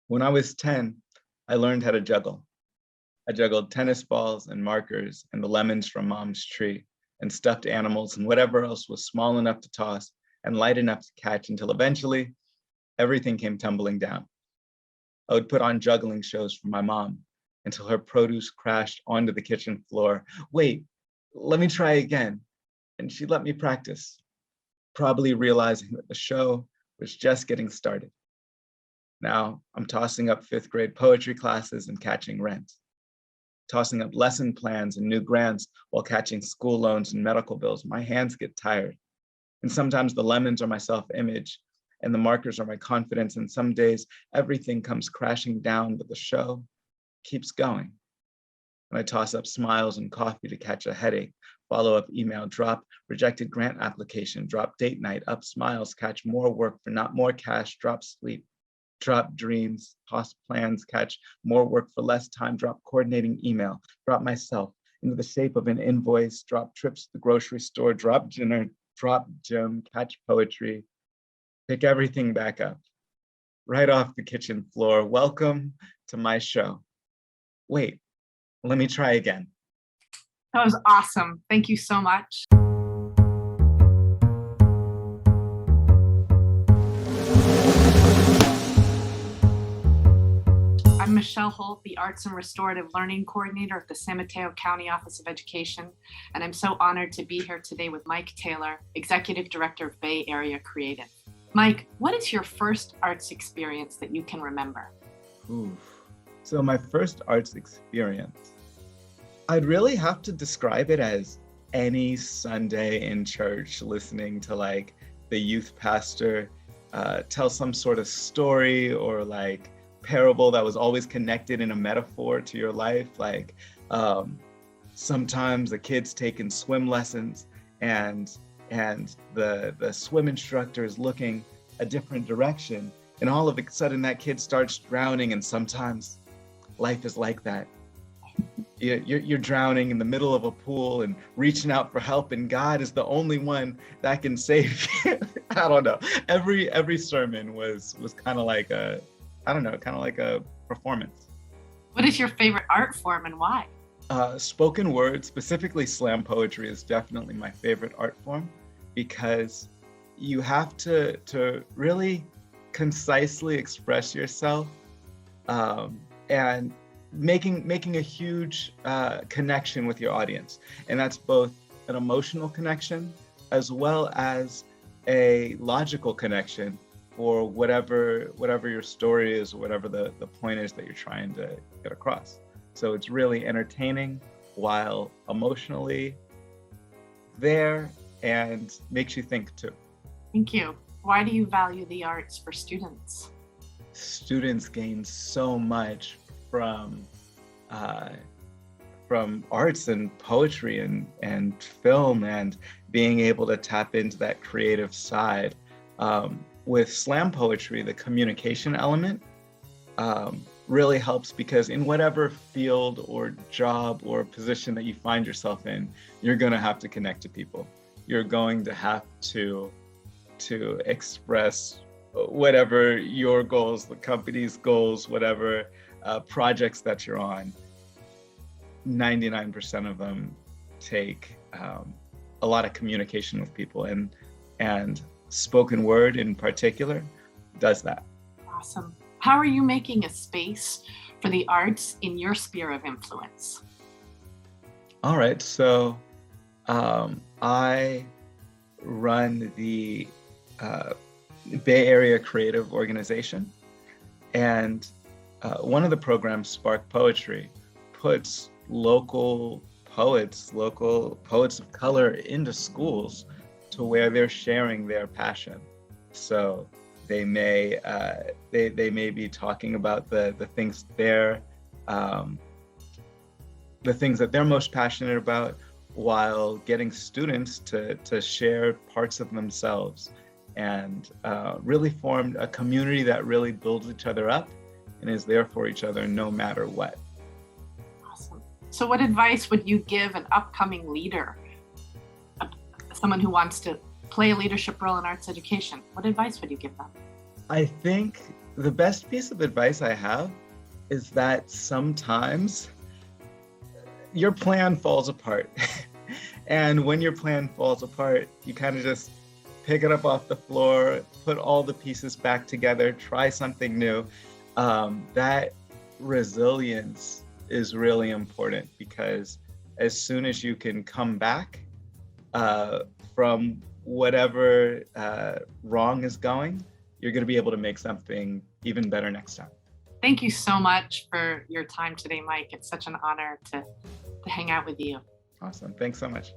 When I was 10, I learned how to juggle. I juggled tennis balls and markers and the lemons from mom's tree and stuffed animals and whatever else was small enough to toss and light enough to catch until eventually everything came tumbling down. I would put on juggling shows for my mom until her produce crashed onto the kitchen floor. Wait, let me try again. And she let me practice, probably realizing that the show was just getting started. Now I'm tossing up 5th grade poetry classes and catching rent, tossing up lesson plans and new grants while catching school loans and medical bills. My hands get tired. And sometimes the lemons are my self-image and the markers are my confidence. And some days everything comes crashing down, but the show keeps going. And I toss up smiles and coffee to catch a headache, follow-up email, drop rejected grant application, drop date night, up smiles, catch more work for not more cash, drop sleep, drop dreams, toss plans, catch more work for less time, drop coordinating email, drop myself into the shape of an invoice, drop trips to the grocery store, drop dinner, drop gym, catch poetry, pick everything back up, right off the kitchen floor. Welcome to my show. Wait, let me try again. That was awesome. Thank you so much. I'm Michelle Holt, the Arts and Restorative Learning Coordinator at the San Mateo County Office of Education, and I'm so honored to be here today with Mike Taylor, Executive Director of Bay Area Creative. Mike, what is your first arts experience that you can remember? So my first arts experience, I'd really have to describe it as any Sunday in church listening to like the youth pastor tell some sort of story or like parable that was always connected in a metaphor to your life. Like sometimes a kid's taking swim lessons and the swim instructor is looking a different direction, and all of a sudden that kid starts drowning. And sometimes life is like that. You're drowning in the middle of a pool and reaching out for help, and God is the only one that can save you. I don't know. Every sermon was kind of like a performance. What is your favorite art form and why? Spoken word, specifically slam poetry, is definitely my favorite art form because you have to really concisely express yourself and making a huge connection with your audience. And that's both an emotional connection as well as a logical connection for whatever your story is, or whatever the point is that you're trying to get across. So it's really entertaining while emotionally there and makes you think too. Thank you. Why do you value the arts for students? Students gain so much from arts and poetry and film and being able to tap into that creative side. With slam poetry, the communication element really helps because in whatever field or job or position that you find yourself in, you're going to have to connect to people. You're going to have to express whatever your goals, the company's goals, whatever projects that you're on. 99% of them take a lot of communication with people, and spoken word in particular does that. Awesome. How are you making a space for the arts in your sphere of influence? All right, so I run the Bay Area Creative Organization, and one of the programs, Spark Poetry, puts local poets of color into schools to where they're sharing their passion. So they may be talking about the things that they're most passionate about, while getting students to share parts of themselves, and really formed a community that really builds each other up and is there for each other no matter what. Awesome. So what advice would you give an upcoming leader, someone who wants to play a leadership role in arts education? What advice would you give them? I think The best piece of advice I have is that sometimes your plan falls apart. And when your plan falls apart, you kind of just pick it up off the floor, put all the pieces back together, try something new. That resilience is really important, because as soon as you can come back from whatever wrong is going, you're going to be able to make something even better next time. Thank you so much for your time today, Mike. It's such an honor to hang out with you. Awesome. Thanks so much.